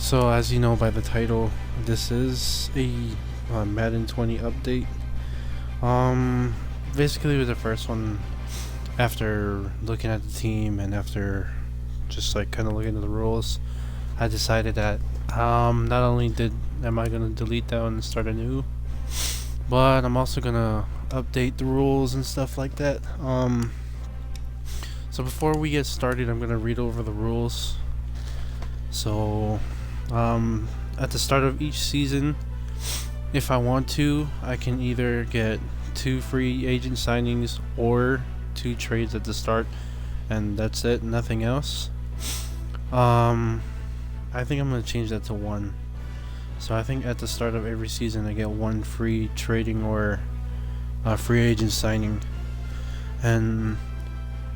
So as you know by the title, this is a Madden 20 update. Basically it was the first one after looking at the team and after just like kind of looking at the rules. I decided that not only am I gonna delete that one and start anew, but I'm also gonna update the rules and stuff like that. So before we get started, I'm gonna read over the rules. So at the start of each season, if I want to, I can either get 2 free agent signings or 2 trades at the start, and that's it, nothing else. I think I'm gonna change that to 1. So I think at the start of every season I get 1 free trading or free agent signing, and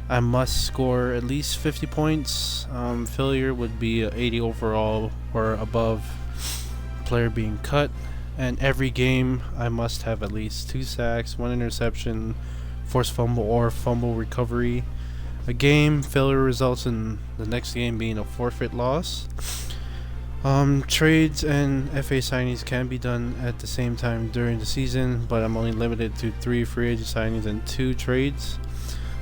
I must score at least 50 points. Failure would be 80 overall or above, player being cut. And every game I must have at least 2 sacks, 1 interception, forced fumble or fumble recovery. A game failure results in the next game being a forfeit loss. Trades and FA signings can be done at the same time during the season, but I'm only limited to 3 free agent signings and 2 trades.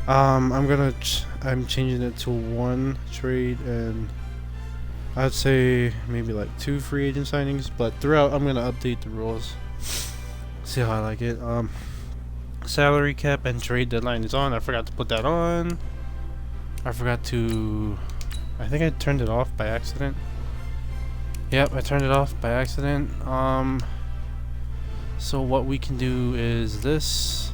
I'm changing it to 1 trade and I'd say maybe like 2 free agent signings, but throughout I'm gonna update the rules. See how I like it. Salary cap and trade deadline is on. I forgot to put that on. I think I turned it off by accident. Yep, I turned it off by accident. So what we can do is this.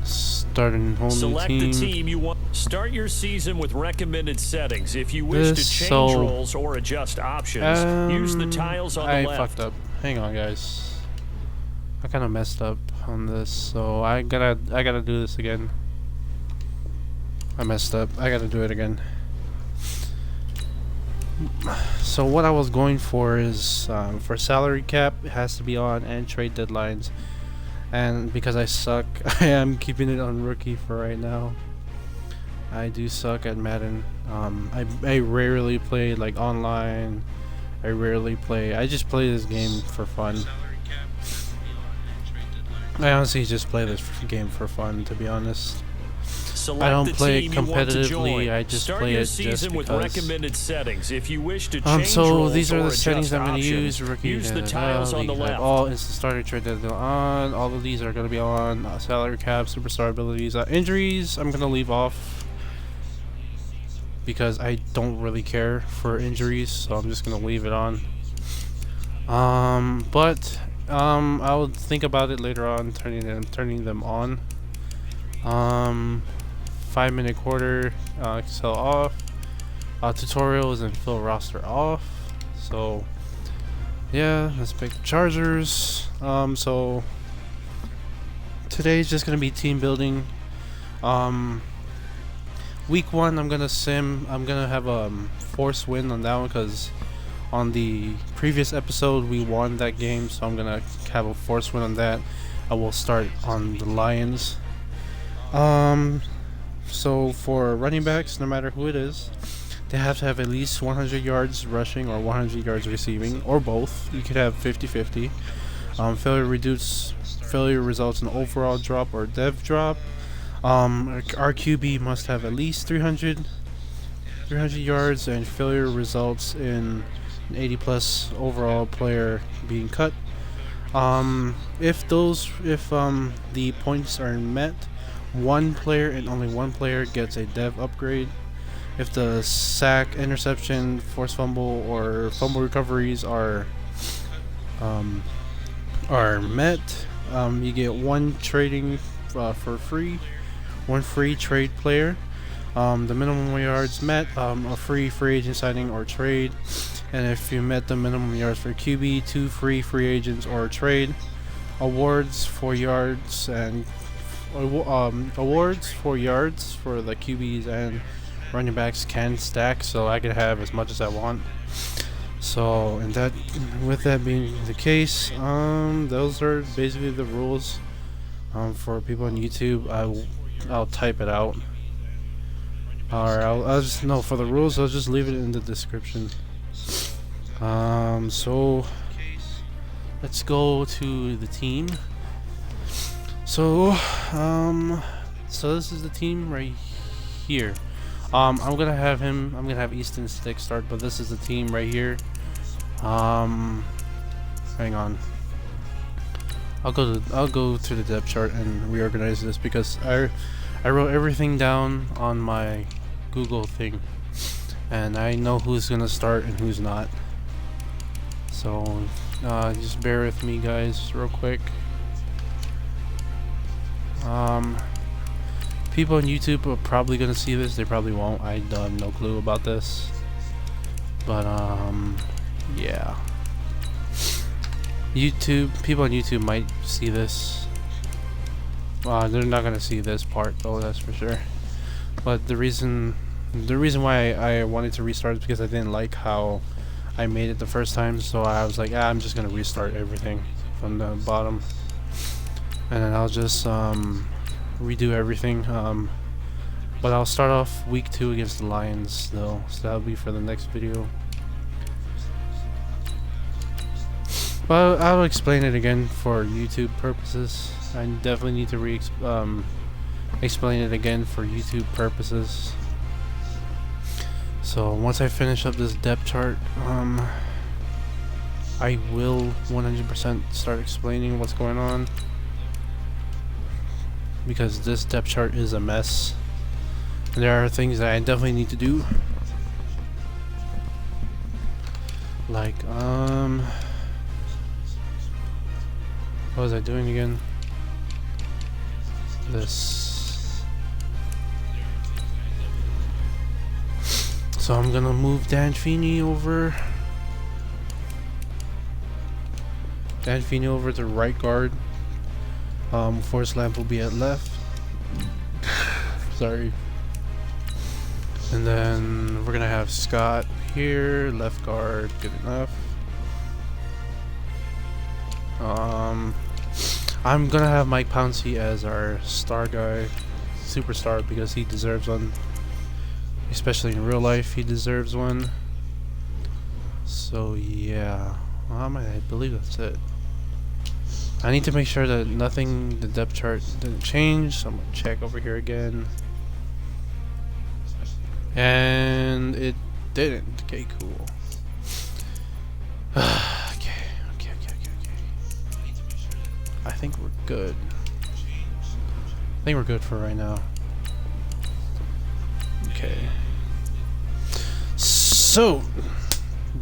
Start a whole Select new team. the team you want. Start your season with recommended settings. If you wish to change roles or adjust options, use the tiles on the left. I fucked up. Hang on, guys. I kind of messed up on this, so I gotta do this again. I messed up. I gotta do it again. So what I was going for is for salary cap, it has to be on, and trade deadlines. And because I suck, I am keeping it on rookie for right now. I do suck at Madden. I rarely play like online. I just play this game for fun. I honestly just play this game for fun, to be honest. I don't play it competitively. I just play it just with because. recommended settings. If you wish to change So these are or the adjust settings I'm going to options, use. Rookie, use the tiles on the left. All instant starter trade that are on. All of these are going to be on. Salary cap, superstar abilities, injuries. I'm going to leave off because I don't really care for injuries, so I'm just going to leave it on. But I will think about it later on, turning them on. 5-minute quarter, Excel off, tutorials and fill roster off. So yeah, let's pick the Chargers. So today's just gonna be team building. Week 1 I'm gonna have a force win on that one because on the previous episode we won that game, so I'm gonna have a force win on that. I will start on the Lions. So for running backs, no matter who it is, they have to have at least 100 yards rushing or 100 yards receiving, or both. You could have 50-50. Failure results in overall drop or dev drop. Our QB must have at least 300 yards, and failure results in an 80+ overall player being cut. If the points are met, 1 player and only 1 player gets a dev upgrade. If the sack, interception, forced fumble, or fumble recoveries are met, you get 1 trading for free, 1 free trade player. The minimum yards met, a free agent signing or trade, and if you met the minimum yards for QB, 2 free agents or trade. Awards for yards and awards for yards for the QBs and running backs can stack, so I can have as much as I want. So, with that being the case, those are basically the rules for people on YouTube. I'll type it out. Or I'll just no, for the rules I'll just leave it in the description. So let's go to the team. So so this is the team right here. I'm gonna have Easton Stick start, but this is the team right here. Hang on. I'll go to the depth chart and reorganize this because I wrote everything down on my Google thing, and I know who's gonna start and who's not. So just bear with me, guys, real quick. People on YouTube are probably gonna see this. They probably won't. I have no clue about this. But yeah. People on YouTube might see this. They're not gonna see this part though, that's for sure. But the reason why I wanted to restart is because I didn't like how I made it the first time. So I was like, I'm just gonna restart everything from the bottom, and then I'll just redo everything. But I'll start off week 2 against the Lions though, so that'll be for the next video. But I'll explain it again for YouTube purposes. I definitely need to explain it again for YouTube purposes. So once I finish up this depth chart, I will 100% start explaining what's going on, because this depth chart is a mess. And there are things that I definitely need to do. Like, what was I doing again? This. So I'm gonna move Dan Feeney over. Dan Feeney over to right guard. Forrest Lamp will be at left. Sorry. And then we're gonna have Scott here, left guard, good enough. I'm gonna have Mike Pouncey as our star guy, superstar, because he deserves one. Especially in real life, he deserves one. So yeah, I believe that's it. I need to make sure that the depth chart didn't change, so I'm gonna check over here again. And it didn't. Okay, cool. Okay. I think we're good. I think we're good for right now. Okay. So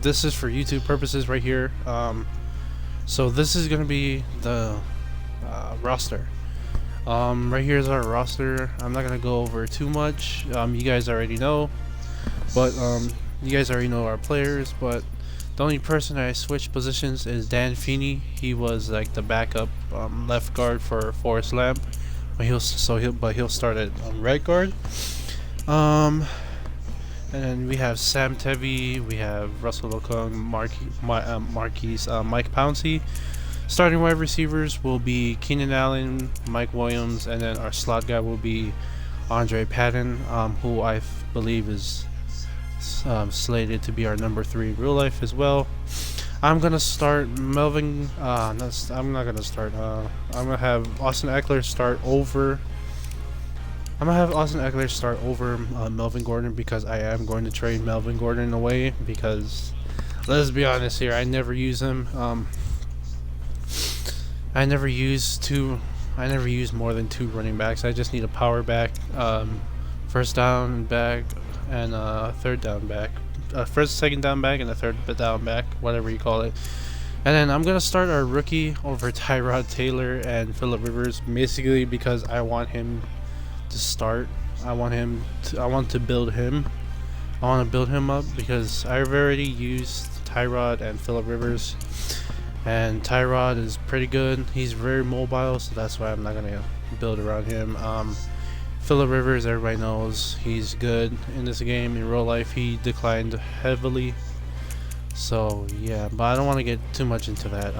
this is for YouTube purposes right here. So this is gonna be the roster. Right here is our roster. I'm not gonna go over too much. You guys already know, but you guys already know our players. But the only person that I switched positions is Dan Feeney. He was like the backup left guard for Forrest Lamp, but he'll start at right guard. And then we have Sam Tevy, we have Russell Okung, Mike Pouncey. Starting wide receivers will be Keenan Allen, Mike Williams, and then our slot guy will be Andre Patton, who I believe is slated to be our number 3 in real life as well. I'm gonna start Melvin. I'm not gonna start. I'm gonna have Austin Eckler start over. Melvin Gordon, because I am going to trade Melvin Gordon away, because let's be honest here, I never use him. I never use more than 2 running backs. I just need a power back, first down back, and third down back. Second down back, and a third down back, whatever you call it. And then I'm gonna start our rookie over Tyrod Taylor and Phillip Rivers, basically because I want him to start. I want to build him. I want to build him up because I've already used Tyrod and Phillip Rivers, and Tyrod is pretty good. He's very mobile, so that's why I'm not gonna build around him. Phillip Rivers, everybody knows he's good in this game. In real life, he declined heavily. So yeah, but I don't want to get too much into that.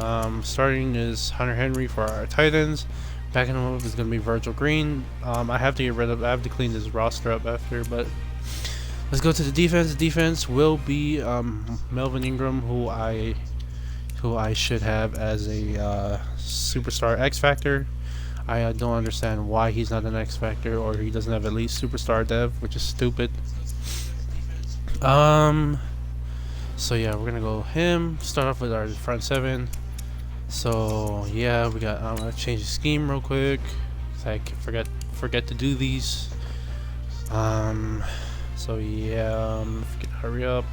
Starting is Hunter Henry for our tight ends. Backing him up is going to be Virgil Green. I have to clean this roster up after, but let's go to the defense. The defense will be Melvin Ingram, who I should have as a superstar X Factor. I don't understand why he's not an X Factor, or he doesn't have at least superstar dev, which is stupid. So yeah, we're gonna go him. Start off with our front seven. So yeah, we got. I'm gonna change the scheme real quick. I forget to do these. So yeah, hurry up.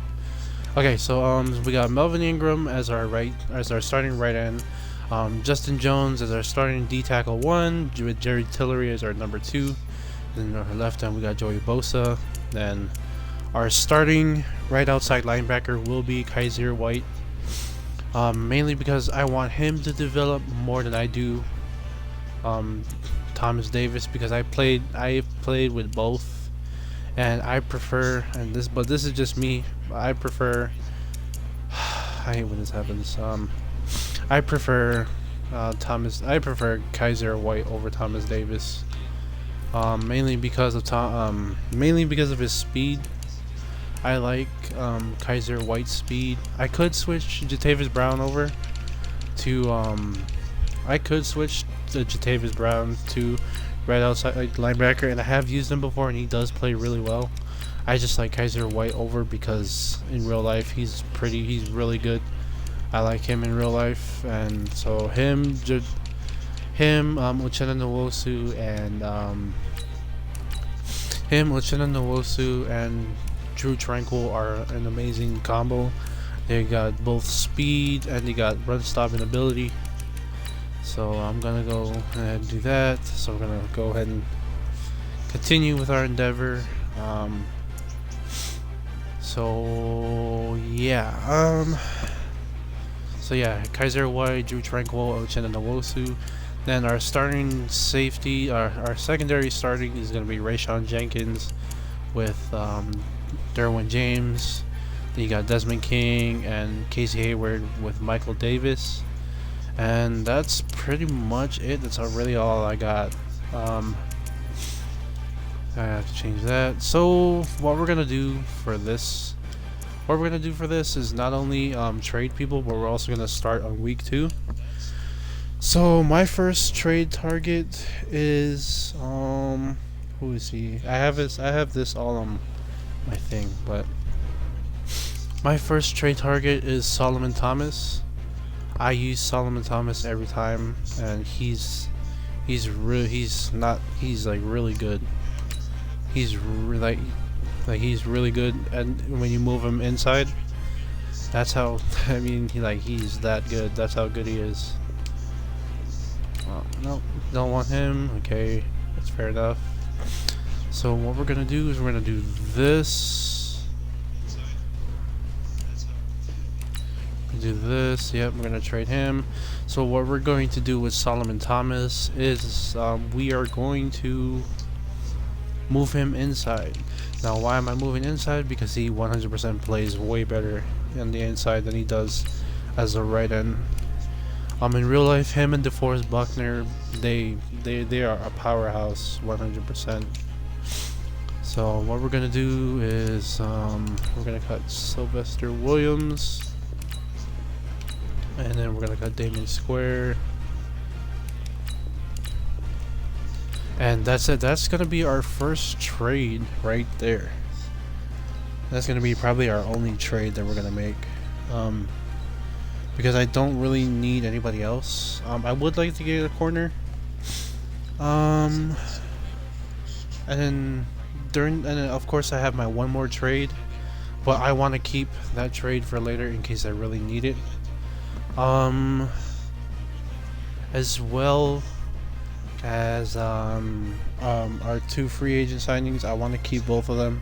Okay, so we got Melvin Ingram as our starting right end. Justin Jones as our starting D tackle 1, with Jerry Tillery as our number 2. Then on our left end we got Joey Bosa. Then our starting right outside linebacker will be Kaiser White. Mainly because I want him to develop more than I do Thomas Davis, because I played with both, and I prefer, but this is just me. I prefer. I hate when this happens. I prefer Kaiser White over Thomas Davis. Mainly because of his speed. I like Kaiser White's speed. I could switch Jatavis Brown over to right outside linebacker, and I have used him before, and he does play really well. I just like Kaiser White over because in real life he's really good. I like him in real life, and so Uchenna Nwosu and Drew Tranquil are an amazing combo. They got both speed and they got run stopping ability. So I'm gonna go ahead and do that. So we're gonna go ahead and continue with our endeavor. So yeah, Kaiser White, Drew Tranquil, Uchenna Nwosu. Then our starting safety, our secondary starting is gonna be Rayshawn Jenkins with Derwin James. Then you got Desmond King and Casey Hayward with Michael Davis, and that's pretty much it. That's really all I got. I have to change that. So what we're gonna do for this is not only trade people, but we're also gonna start on week 2. So my first trade target is who is he? I have this all on my thing, but my first trade target is Solomon Thomas. I use Solomon Thomas every time, and he's really good. He's he's really good, and when you move him inside, that's how he's that good. That's how good he is. Nope, don't want him. Okay, that's fair enough. So what we're gonna do is we're gonna do this. Yep, we're gonna trade him. So what we're going to do with Solomon Thomas is we are going to move him inside. Now, why am I moving inside? Because he 100% plays way better on the inside than he does as a right end. In real life, him and DeForest Buckner, they are a powerhouse, 100%. So what we're gonna do is we're gonna cut Sylvester Williams, and then we're gonna cut Damian Square, and that's it. That's gonna be our first trade right there. That's gonna be probably our only trade that we're gonna make. Because I don't really need anybody else. I would like to get a corner. And then of course I have my one more trade, but I want to keep that trade for later in case I really need it. As well as our 2 free agent signings, I want to keep both of them.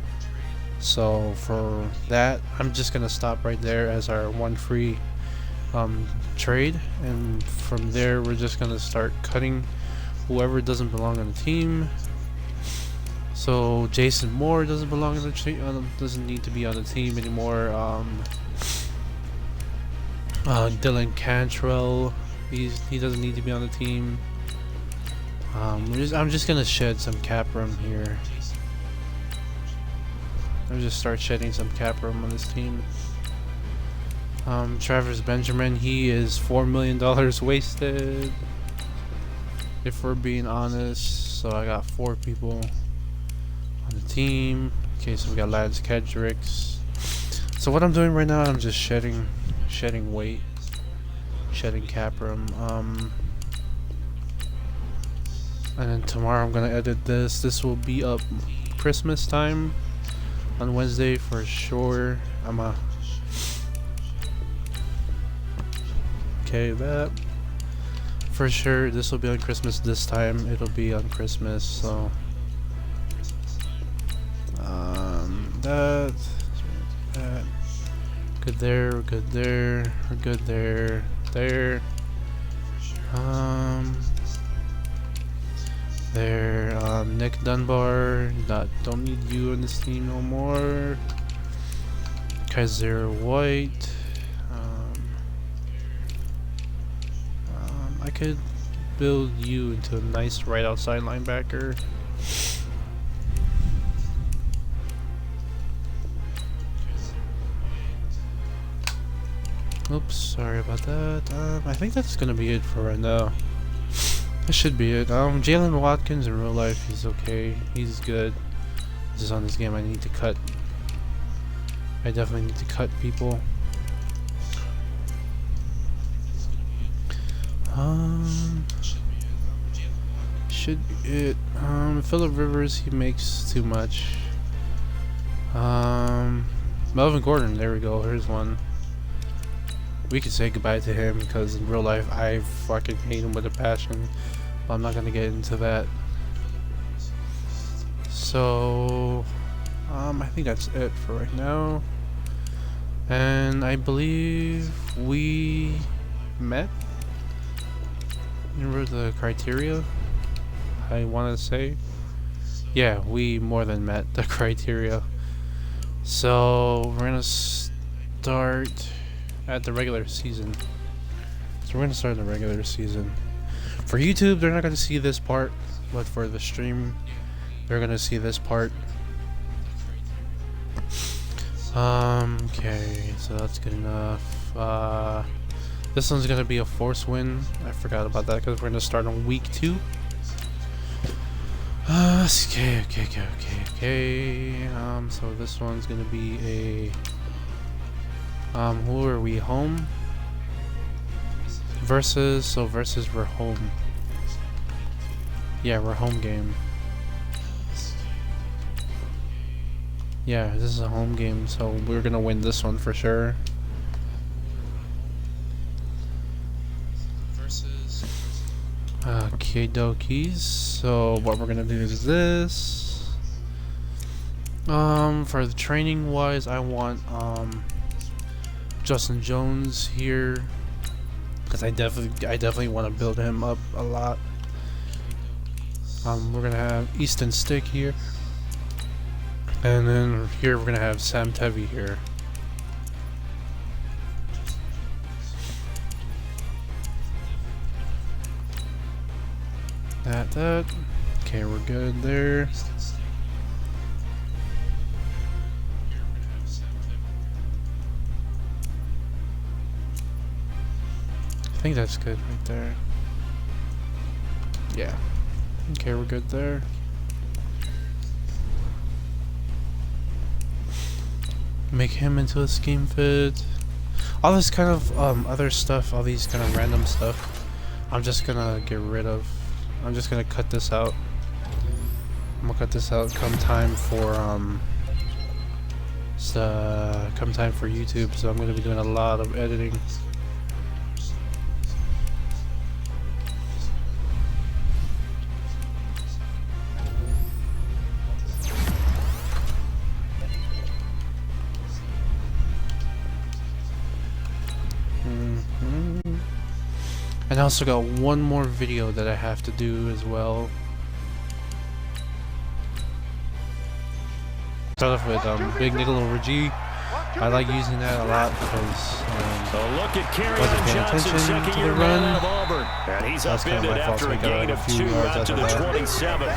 So for that, I'm just gonna stop right there as our one free trade, and from there we're just gonna start cutting whoever doesn't belong on the team. So Jason Moore doesn't belong on the team, doesn't need to be on the team anymore. Dylan Cantrell, he doesn't need to be on the team. I'm just gonna shed some cap room here. I'll just start shedding some cap room on this team. Travis Benjamin, he is $4 million wasted, if we're being honest. So I got 4 people on the team. Okay, so we got Lance Kedricks. So what I'm doing right now, I'm just shedding weight, shedding cap room. And then tomorrow I'm gonna edit this. This will be up Christmas time on Wednesday for sure. Okay, that for sure. This will be on Christmas this time. It'll be on Christmas, so that good there, we're good there, we're good there, there. Nick Dunbar, don't need you in this team no more. Kaiser White. I could build you into a nice right outside linebacker. Oops, sorry about that. I think that's gonna be it for right now. That should be it. Jalen Watkins in real life, he's okay. He's good. Just on this game, I need to cut. I definitely need to cut people. Should be it. Phillip Rivers, he makes too much. Melvin Gordon, there we go. Here's one. We could say goodbye to him because in real life I fucking hate him with a passion, but I'm not gonna get into that. So I think that's it for right now, and I believe we met. Remember the criteria? I want to say, yeah, we more than met the criteria. So we're gonna start at the regular season. So we're gonna start the regular season. For YouTube, they're not gonna see this part, but for the stream, they're gonna see this part. Okay, so that's good enough. This one's gonna be a force win. I forgot about that because we're gonna start on week 2. Okay. So this one's gonna be a who are we? Home versus. So versus we're home. Yeah, we're home game. Yeah, this is a home game, so we're gonna win this one for sure. Okay, dokies. So what we're gonna do is this. For the training wise, I want Justin Jones here because I definitely want to build him up a lot. We're gonna have Easton Stick here, and then here we're gonna have Sam Tevy here. That. Okay, we're good there. I think that's good right there. Yeah. Okay, we're good there. Make him into a scheme fit. All this kind of other stuff, all these kind of random stuff, I'm just gonna get rid of. I'm just gonna cut this out. I'm gonna cut this out come time for YouTube, so I'm gonna be doing a lot of editing. And I also got one more video that I have to do as well. Start off with Big Nickel over G. I like using that a lot because look at wasn't paying attention to the run. And he's That's kind of my fault, so I got like a few yards after that. 27.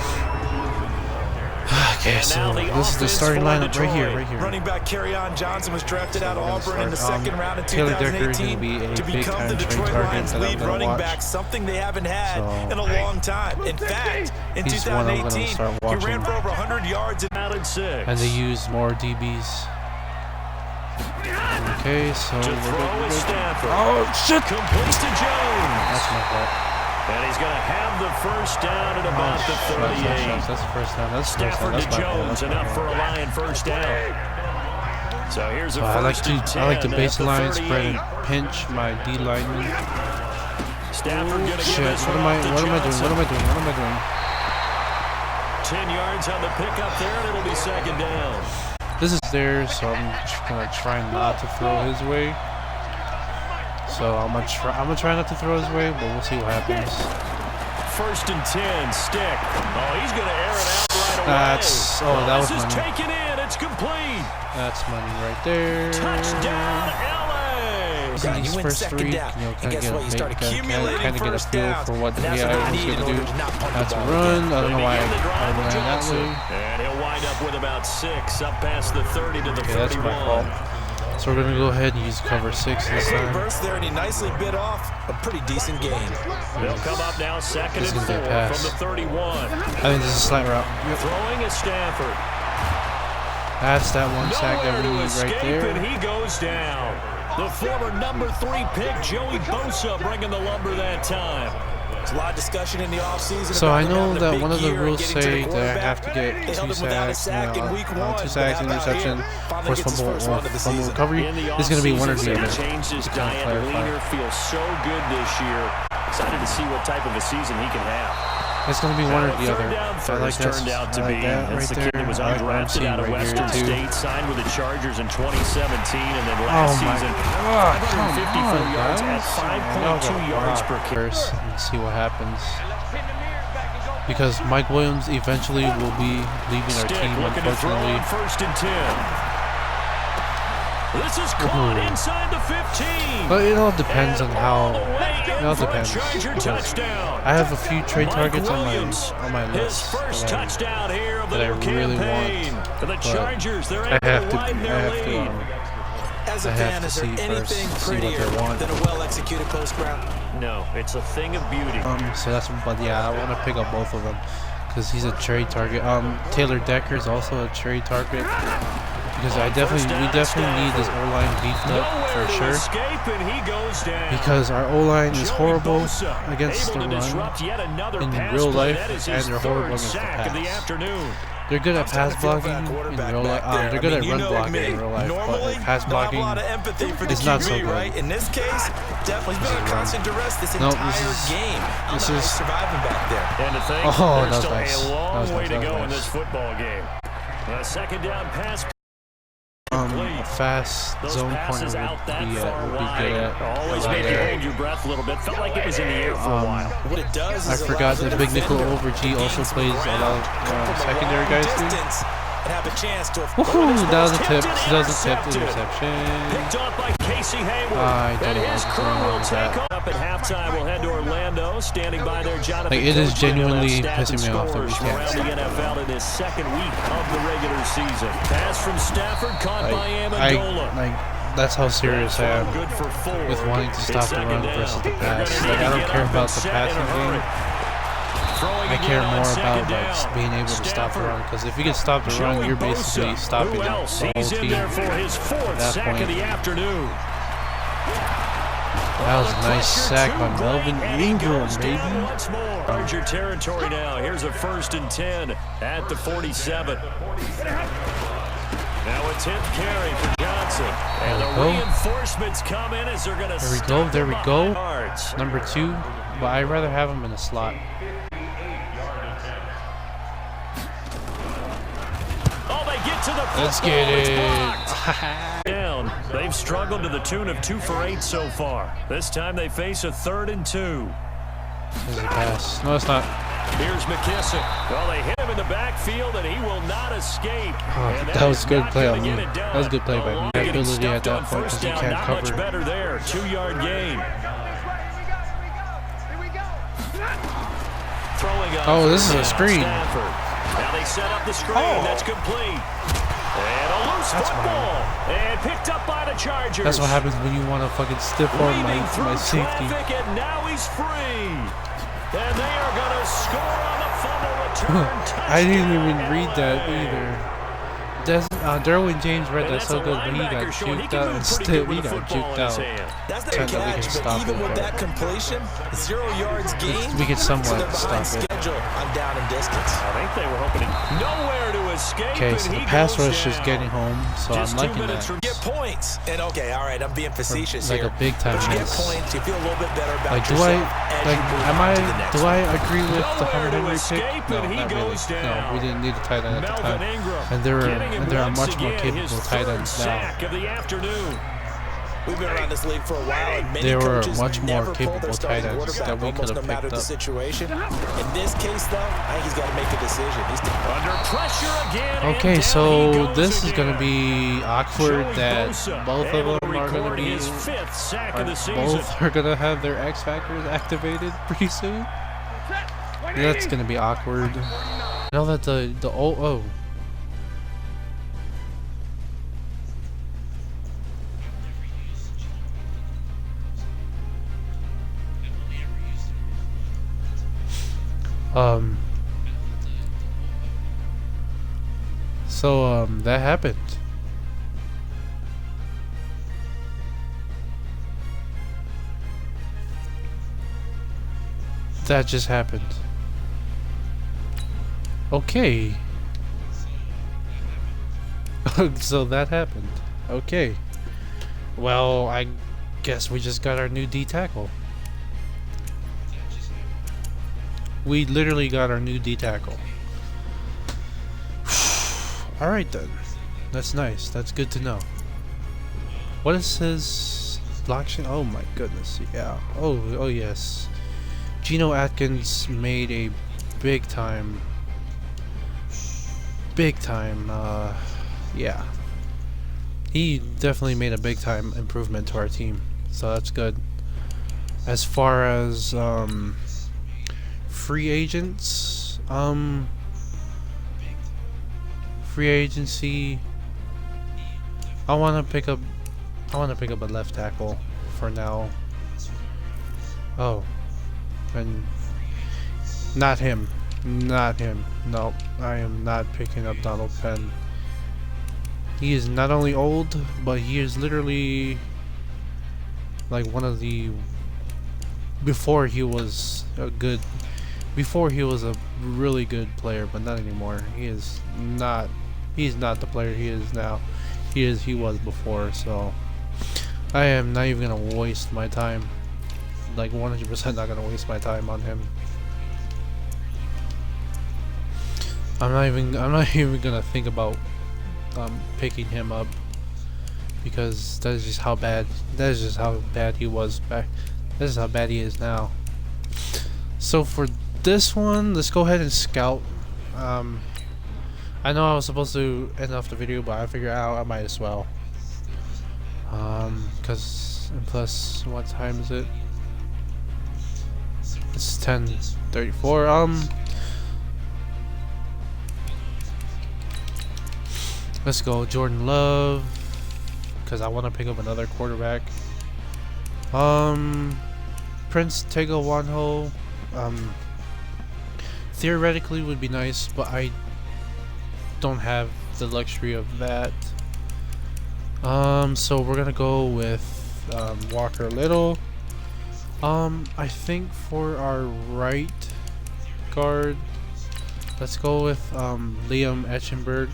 Okay, so this is the starting lineup right here. Running back Kerryon Johnson was drafted out of Auburn in the second round in 2018 to become the Detroit Lions' lead running back, something they haven't had in a long time. In fact, in 2018, he ran for over 100 yards and they used more DBs. Okay, so oh shit! Complete to Jones. That's my fault. And he's going to have the first down at about the 38. That's the first down. That's Stafford to Jones, enough for a Lion first down. So here's a first and 10. I like to baseline, spread, and pinch my D lineman. Stafford going to give this what am I doing? 10 yards on the pickup there, and it'll be second down. This is theirs, so I'm just gonna try not to throw his way. So I'm gonna try not to throw his way, but we'll see what happens. First and 10, stick. Oh, he's gonna air it out right away. That was money. This is taken in. It's complete. That's money right there. Touchdown, LA. These first three, kind of get a feel for what the AI was gonna do. That's a run. I don't know why I ran that way. And he'll wind up with about 6 up past the 30 to the 31. That's my fault. So we're gonna go ahead and use cover 6 this time. Burst there, and he nicely bit off a pretty decent gain. They'll come up now, second and 4 from the 31. I think this is a slant route. Yep. Throwing at Stafford. That's that one sack that we need right there. And he goes down. The former number 3 pick, Joey Bosa, bringing the lumber that time. There's a lot of discussion in the offseason. So I know that one of the rules say that I have to get 2 sacks, 2 sacks, interception, forced fumble, or fumble recovery. This is going to be one or the other. Changed his diet. Leaner feels so good this year. Excited to see what type of a season he can have. It's going to be one or the other. I like that. Turned out to be. Right there. He was undrafted out of Western State, signed with the Chargers in 2017, and then last season, 554 yards at 5.2 yards per carry. And see what happens. Because Mike Williams eventually will be leaving our team, unfortunately. First and 10. This is caught inside the 15. But it all depends on how. It all depends. I have a few trade targets on my list that I really want. But I have to see first, see what they want. Than a well-executed post route. No, it's a thing of beauty. So that's, but yeah, I want to pick up both of them because he's a trade target. Taylor Decker is also a trade target. Because we definitely need this O-line beefed up for sure. Because our O-line is horrible against the run in real life, and they're horrible against the pass. They're good at pass blocking in real life. They're good at run blocking in real life, but pass blocking is not so good. In this case, definitely been a constant duress this entire game. This is surviving back there. And to think, there's still a long way to go in this football game. A second down pass. A fast zone corner would be good at. Always made you hold your breath a little bit. Felt like it was in the air for a while. What it does I forgot that Big Nickel over G also plays a lot of secondary guys too. Woohoo! That was a tip. Interception. I don't know what's going on with that. Up at halftime, we'll head to Orlando. Standing by there, Jonathan. It is genuinely pissing me off that we can't see. The NFL in his second week of the regular season. Pass from Stafford, caught by Amendola. That's how serious I am with wanting to stop the run versus the pass. Like, I don't care about the passing game. I care more about being able to stop the run, because if you can stop the run, you're basically stopping the whole team at that point. That was a nice sack by Melvin Ingram, baby. Larger territory now. Here's a first and 10 at the 47. Now a 10th carry for Johnson. And the reinforcements come in as they're going to There we go. Number 2, but I'd rather have him in the slot. Let's get it. Down. They've struggled to the tune of 2 for 8 so far. This time they face a 3rd and 2. There's a pass. No, it's not. Here's McKissick. Well, they hit him in the backfield, and he will not escape. That was good play on me. That was good play by me. Ability at that point because he can't cover. Much better there. 2-yard gain. Oh, this is a screen. Now they set up the screen. That's complete. And a loose football. And picked up by the Chargers. That's what happens when you want to fucking stiff arm my safety. And now he's free. And they are going to score on the fumble return. I didn't even read that either. Derwin James read that so good, but he got juked out instead. He got juked out. That's the catch, but even with that completion, 0 yards gained, we can somewhat stop it. On down and distance. I think they were hoping nowhere to escape. Okay, so the pass rush is getting home, so I'm liking that. Get points. And okay, all right, I'm being facetious here. Like a big time miss. Points, you feel a little bit better about like, do I agree with the Hunter Henry pick? No, not really. No, we didn't need a tight end at the time. And there are much more capable tight ends now. We've been around this league for a while, and many there were coaches much more never capable tight ends that we could have picked up. The situation. In this case, though, I think he's got to make a decision. He's under pressure again. Okay, so this is going to be awkward that both of them are going to be, both are going to have their X factors activated pretty soon. That's going to be awkward. I know that the oh. That happened. That just happened. Okay. So that happened. Okay. Well, I guess we just got our new D tackle. We literally got our new D tackle. Alright then. That's nice. That's good to know. What is his block? Oh my goodness. Yeah. Oh yes. Geno Atkins made a big time. Yeah. He definitely made a big time improvement to our team. So that's good. As far as free agents, free agency, I want to pick up a left tackle for now. Oh, and not him. No, I am not picking up Donald Penn. He is not only old, but he is literally like one of the, before he was a really good player, but not anymore. He's not the player he is now. He was before, so I am not even gonna waste my time. Like 100% not gonna waste my time on him. I'm not even gonna think about picking him up, because that is just how bad he was back. This is how bad he is now. So for this one, let's go ahead and scout. I know I was supposed to end off the video, but I figured out I might as well. Cause, and plus, what time is it? It's 10:34. Let's go Jordan Love, cause I want to pick up another quarterback. Prince Tega Wanho, theoretically would be nice, but I don't have the luxury of that. So we're gonna go with Walker Little. I think for our right guard, let's go with Liam Eschenberg.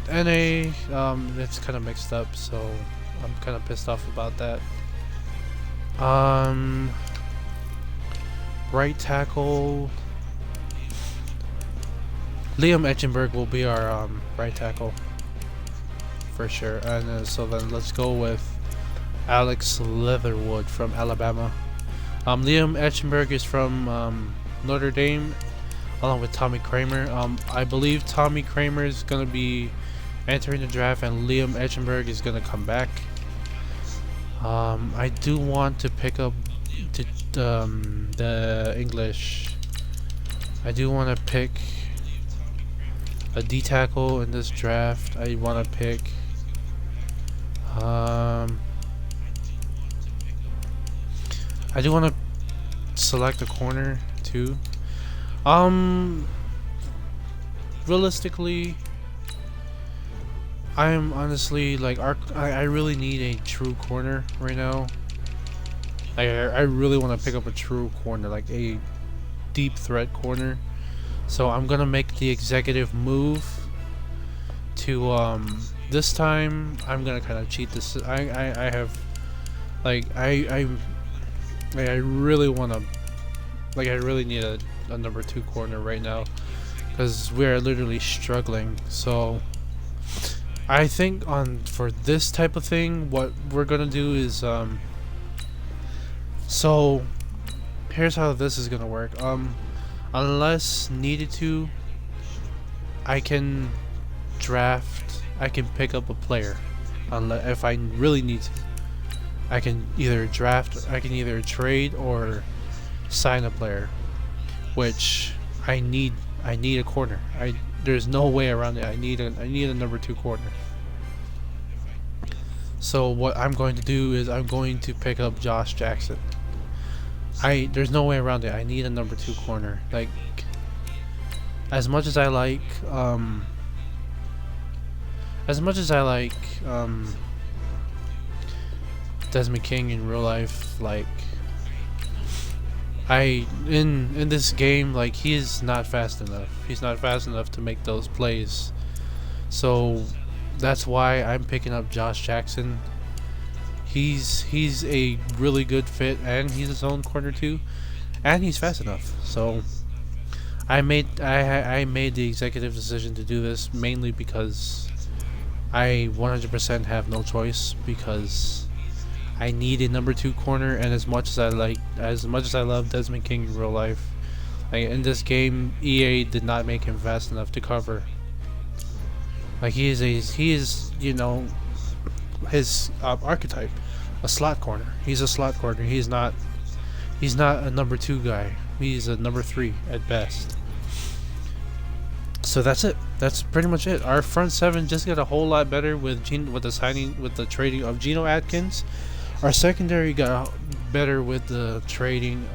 It's kind of mixed up, so I'm kind of pissed off about that. Right tackle, Liam Eschenberg will be our right tackle for sure. And so then let's go with Alex Leatherwood from Alabama. Liam Eichenberg is from Notre Dame, along with Tommy Kramer. I believe Tommy Kramer is gonna be entering the draft, and Liam Eichenberg is gonna come back. I do want to pick up the English. I do want to pick a D tackle in this draft. I want to pick I do want to select a corner too. Realistically, I'm honestly like I really need a true corner right now. I really want to pick up a true corner, like a deep threat corner. So I'm gonna make the executive move to this time I'm gonna kind of cheat this. I have like I really want to, like, I really need a number 2 corner right now because we are literally struggling. So I think for this type of thing, what we're gonna do is so here's how this is gonna work. Unless needed to, I can pick up a player. If I really need to, I can either trade or sign a player, which I need a corner. There's no way around it. I need a number 2 corner. So what I'm going to do is I'm going to pick up Josh Jackson. There's no way around it. I need a number 2 corner. Like, as much as I like Desmond King in real life, like, in this game, like, he is not fast enough. He's not fast enough to make those plays. So that's why I'm picking up Josh Jackson. He's a really good fit, and he's his own corner too, and he's fast enough. So I made the executive decision to do this mainly because I 100% have no choice, because I need a number 2 corner. And as much as I love Desmond King in real life, like, in this game, EA did not make him fast enough to cover. Like, he is you know, his archetype, a slot corner. He's a slot corner. He's not a number 2 guy. He's a number 3 at best. So that's it. That's pretty much it. Our front 7 just got a whole lot better with the trading of Geno Atkins. Our secondary got better with the trading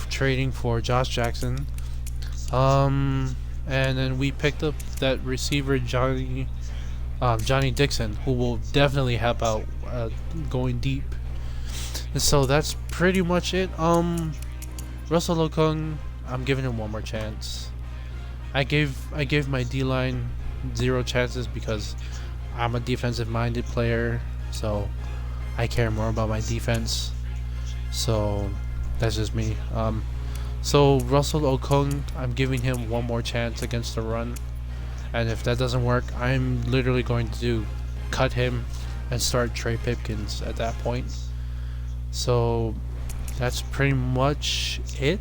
trading for Josh Jackson. And then we picked up that receiver Johnny Dixon, who will definitely help out going deep. And so that's pretty much it. Russell Okung, I'm giving him one more chance. I gave my D-line 0 chances because I'm a defensive-minded player, so I care more about my defense. So that's just me. So Russell Okung, I'm giving him one more chance against the run. And if that doesn't work, I'm literally going to cut him and start Trey Pipkins at that point. So that's pretty much it.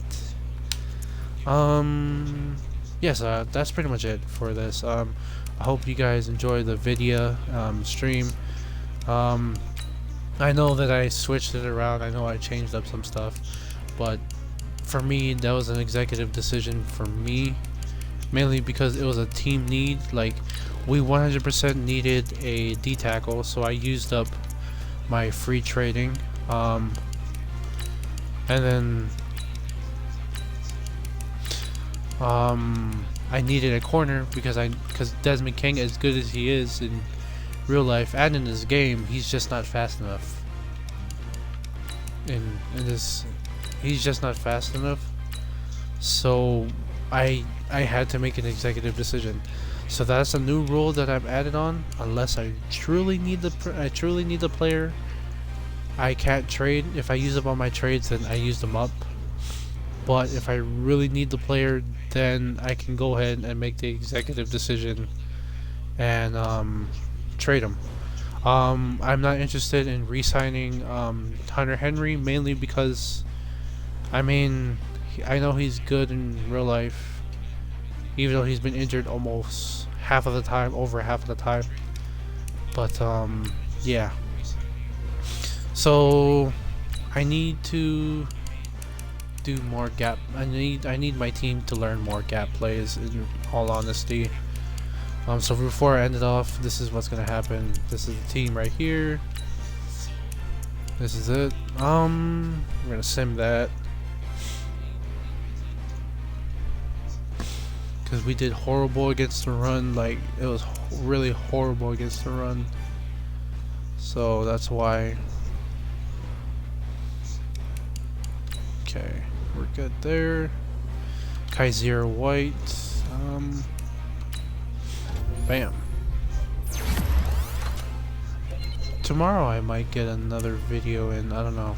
Yes, that's pretty much it for this. I hope you guys enjoy the video stream. I know that I switched it around. I know I changed up some stuff, but for me, that was an executive decision for me, mainly because it was a team need. Like, we 100% needed a D tackle, so I used up my free trading. And then I needed a corner because Desmond King, as good as he is in real life and in this game, he's just not fast enough. He's just not fast enough. So I had to make an executive decision. So that's a new rule that I've added on. Unless I truly need the player, I can't trade. If I use up all my trades, then I use them up. But if I really need the player, then I can go ahead and make the executive decision and trade him. I'm not interested in re-signing Hunter Henry, mainly because, I mean, I know he's good in real life, even though he's been injured almost half of the time, over half of the time. But yeah. So I need to do more gap. I need my team to learn more gap plays, in all honesty. So before I end it off, this is what's gonna happen. This is the team right here. This is it. We're gonna sim that, because we did horrible against the run. Like, it was really horrible against the run. So that's why. Okay, we're good there. Kaiser White. Bam. Tomorrow I might get another video in. I don't know.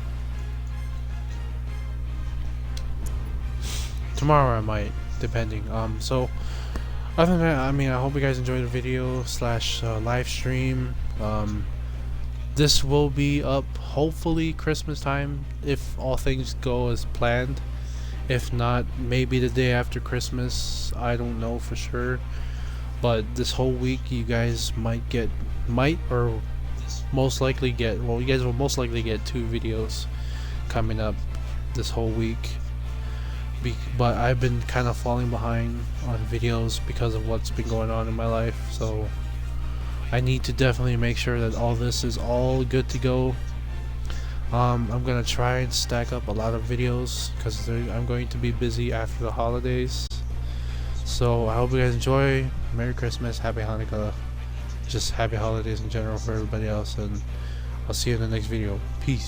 Tomorrow I might, depending. So other than that, I mean, I hope you guys enjoyed the video slash live stream. This will be up hopefully Christmas time, if all things go as planned. If not, maybe the day after Christmas. I don't know for sure. But this whole week you guys or most likely get, well, you guys will most likely get 2 videos coming up this whole week. But I've been kind of falling behind on videos because of what's been going on in my life, so I need to definitely make sure that all this is all good to go. I'm gonna try and stack up a lot of videos because I'm going to be busy after the holidays. So I hope you guys enjoy. Merry Christmas, Happy Hanukkah, just happy holidays in general for everybody else, and I'll see you in the next video. Peace.